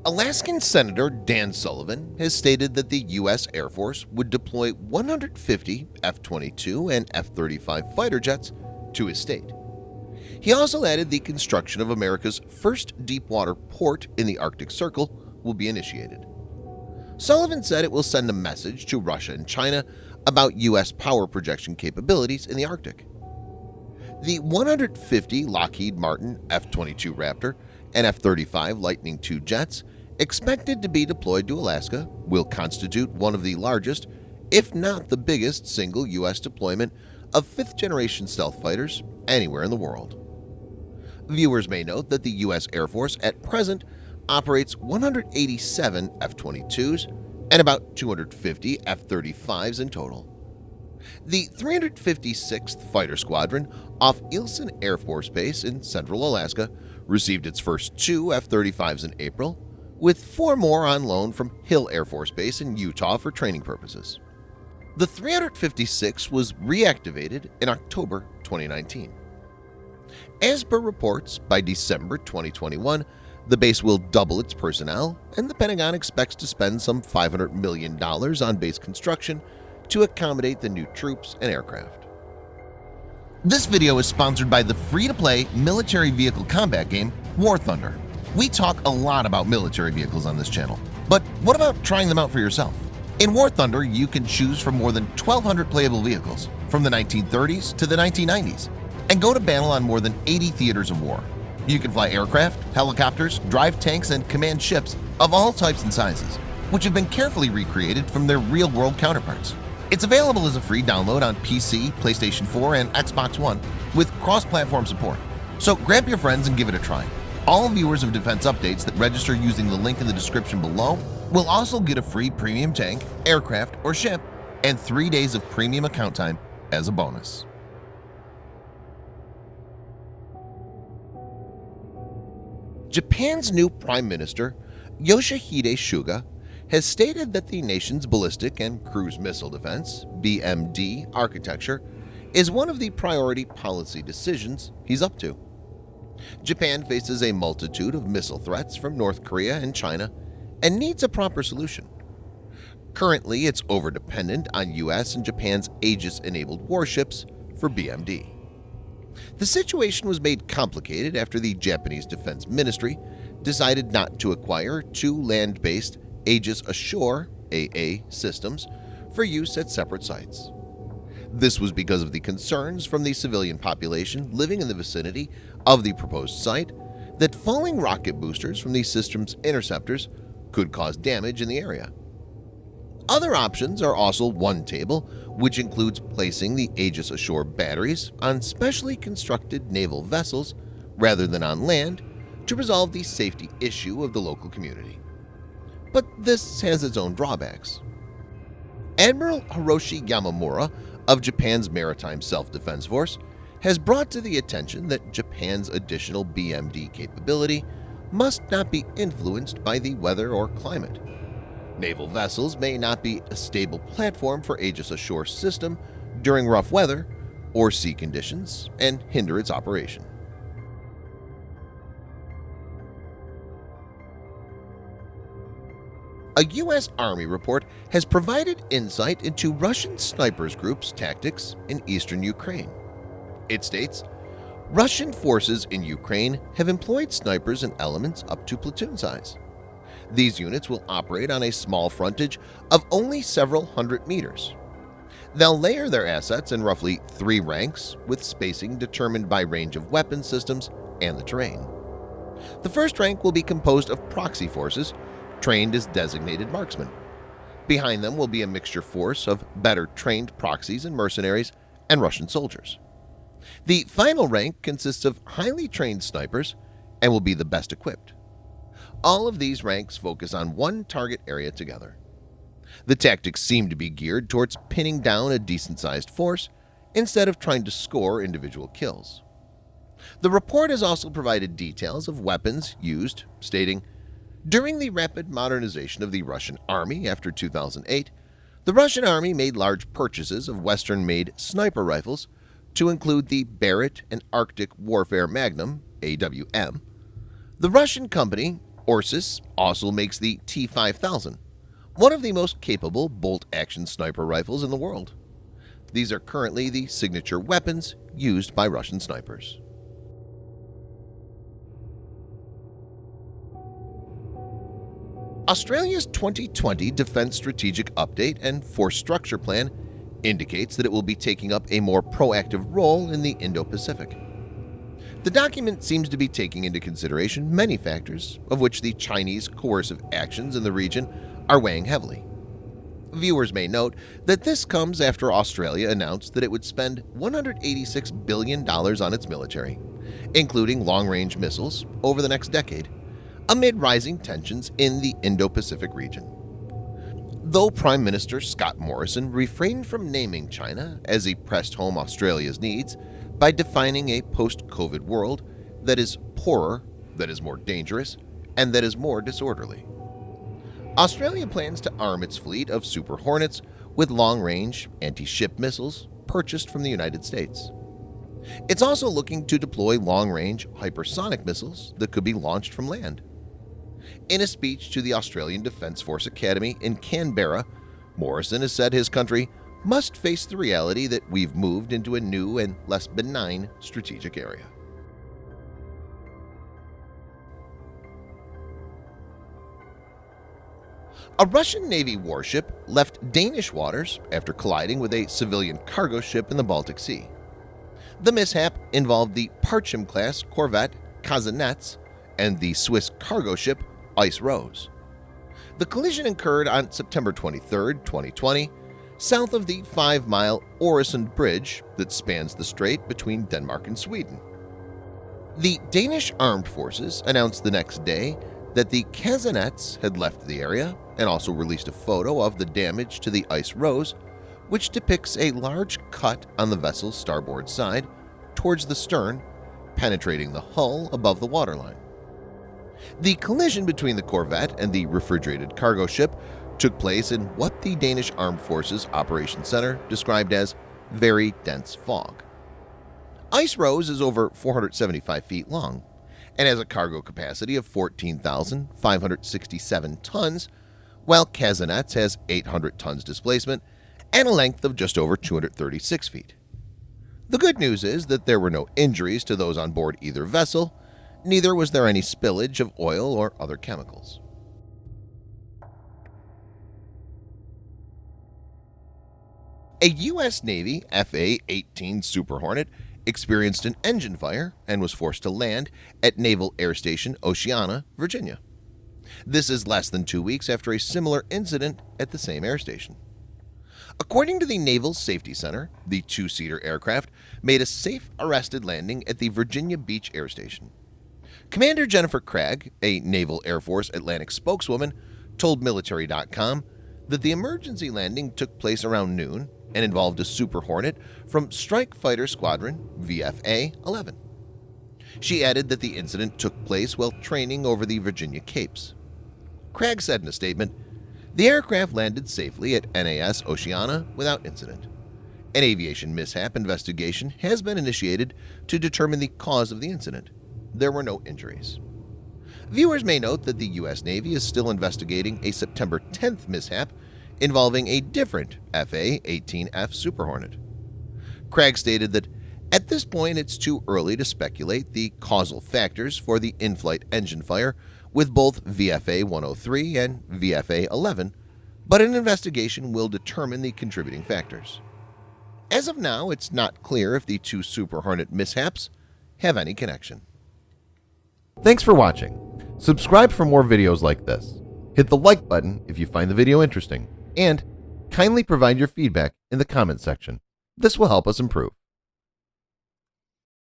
Alaskan Senator Dan Sullivan has stated that the U.S. Air Force would deploy 150 F-22 and F-35 fighter jets to his state. He also added the construction of America's first deepwater port in the Arctic Circle will be initiated. Sullivan said it will send a message to Russia and China about U.S. power projection capabilities in the Arctic. The 150 Lockheed Martin F-22 Raptor and F-35 Lightning II jets expected to be deployed to Alaska will constitute one of the largest, if not the biggest, single U.S. deployment of fifth-generation stealth fighters anywhere in the world. Viewers may note that the U.S. Air Force at present operates 187 F-22s and about 250 F-35s in total. The 356th Fighter Squadron off Eielson Air Force Base in central Alaska received its first 2 F-35s in April, with 4 more on loan from Hill Air Force Base in Utah for training purposes. The 356 was reactivated in October 2019. As per reports, by December 2021, the base will double its personnel, and the Pentagon expects to spend some $500 million on base construction to accommodate the new troops and aircraft. This video is sponsored by the free-to-play military vehicle combat game War Thunder. We talk a lot about military vehicles on this channel, but what about trying them out for yourself? In War Thunder, you can choose from more than 1,200 playable vehicles from the 1930s to the 1990s and go to battle on more than 80 theaters of war. You can fly aircraft, helicopters, drive tanks, and command ships of all types and sizes, which have been carefully recreated from their real-world counterparts. It's available as a free download on PC, PlayStation 4, and Xbox One with cross-platform support. So grab your friends and give it a try. All viewers of Defense Updates that register using the link in the description below will also get a free premium tank, aircraft, or ship and 3 days of premium account time as a bonus. Japan's new Prime Minister, Yoshihide Suga, has stated that the nation's ballistic and cruise missile defense (BMD) architecture is one of the priority policy decisions he's up to. Japan faces a multitude of missile threats from North Korea and China and needs a proper solution. Currently, it's overdependent on U.S. and Japan's Aegis-enabled warships for BMD. The situation was made complicated after the Japanese Defense Ministry decided not to acquire 2 land-based Aegis Ashore AA systems for use at separate sites. This was because of the concerns from the civilian population living in the vicinity of the proposed site that falling rocket boosters from these systems' interceptors could cause damage in the area. Other options are also one table, which includes placing the Aegis Ashore batteries on specially constructed naval vessels rather than on land to resolve the safety issue of the local community. But this has its own drawbacks. Admiral Hiroshi Yamamura of Japan's Maritime Self-Defense Force has brought to the attention that Japan's additional BMD capability must not be influenced by the weather or climate. Naval vessels may not be a stable platform for Aegis Ashore system during rough weather or sea conditions and hinder its operation. A U.S. Army report has provided insight into Russian snipers groups' tactics in eastern Ukraine. It states, Russian forces in Ukraine have employed snipers and elements up to platoon size. These units will operate on a small frontage of only several hundred meters. They'll layer their assets in roughly 3 ranks with spacing determined by range of weapon systems and the terrain. The first rank will be composed of proxy forces trained as designated marksmen. Behind them will be a mixture force of better trained proxies and mercenaries and Russian soldiers. The final rank consists of highly trained snipers and will be the best equipped. All of these ranks focus on one target area together. The tactics seem to be geared towards pinning down a decent-sized force instead of trying to score individual kills. The report has also provided details of weapons used, stating, during the rapid modernization of the Russian Army after 2008, the Russian Army made large purchases of Western-made sniper rifles to include the Barrett and Arctic Warfare Magnum (AWM). The Russian company ORSIS also makes the T-5000, one of the most capable bolt-action sniper rifles in the world. These are currently the signature weapons used by Russian snipers. Australia's 2020 Defence Strategic Update and Force Structure Plan indicates that it will be taking up a more proactive role in the Indo-Pacific. The document seems to be taking into consideration many factors, of which the Chinese coercive actions in the region are weighing heavily. Viewers may note that this comes after Australia announced that it would spend $186 billion on its military, including long-range missiles, over the next decade, amid rising tensions in the Indo-Pacific region. Though Prime Minister Scott Morrison refrained from naming China as he pressed home Australia's needs by defining a post-COVID world that is poorer, that is more dangerous, and that is more disorderly. Australia plans to arm its fleet of Super Hornets with long-range anti-ship missiles purchased from the United States. It's also looking to deploy long-range hypersonic missiles that could be launched from land. In a speech to the Australian Defence Force Academy in Canberra, Morrison has said his country must face the reality that we've moved into a new and less benign strategic area. A Russian Navy warship left Danish waters after colliding with a civilian cargo ship in the Baltic Sea. The mishap involved the Parchim-class corvette Kazenets and the Swiss cargo ship Ice Rose. The collision occurred on September 23, 2020, south of the 5-mile Øresund Bridge that spans the strait between Denmark and Sweden. The Danish armed forces announced the next day that the Kazenets had left the area and also released a photo of the damage to the Ice Rose, which depicts a large cut on the vessel's starboard side towards the stern, penetrating the hull above the waterline. The collision between the corvette and the refrigerated cargo ship took place in what the Danish Armed Forces Operations Center described as very dense fog. Ice Rose is over 475 feet long and has a cargo capacity of 14,567 tons, while Kazenets has 800 tons displacement and a length of just over 236 feet. The good news is that there were no injuries to those on board either vessel, neither was there any spillage of oil or other chemicals. A U.S. Navy FA-18 Super Hornet experienced an engine fire and was forced to land at Naval Air Station Oceana, Virginia. This is less than 2 weeks after a similar incident at the same air station. According to the Naval Safety Center, the two-seater aircraft made a safe arrested landing at the Virginia Beach Air Station. Commander Jennifer Craig, a Naval Air Force Atlantic spokeswoman, told Military.com that the emergency landing took place around noon and involved a Super Hornet from Strike Fighter Squadron VFA-11. She added that the incident took place while training over the Virginia Capes. Craig said in a statement, "The aircraft landed safely at NAS Oceana without incident. An aviation mishap investigation has been initiated to determine the cause of the incident. There were no injuries." Viewers may note that the U.S. Navy is still investigating a September 10th mishap involving a different FA-18F Super Hornet. Craig stated that, "At this point, it's too early to speculate the causal factors for the in-flight engine fire with both VFA-103 and VFA-11, but an investigation will determine the contributing factors. As of now, it's not clear if the two Super Hornet mishaps have any connection." Thanks for watching. Subscribe for more videos like this. Hit the like button if you find the video interesting, and kindly provide your feedback in the comment section. This will help us improve.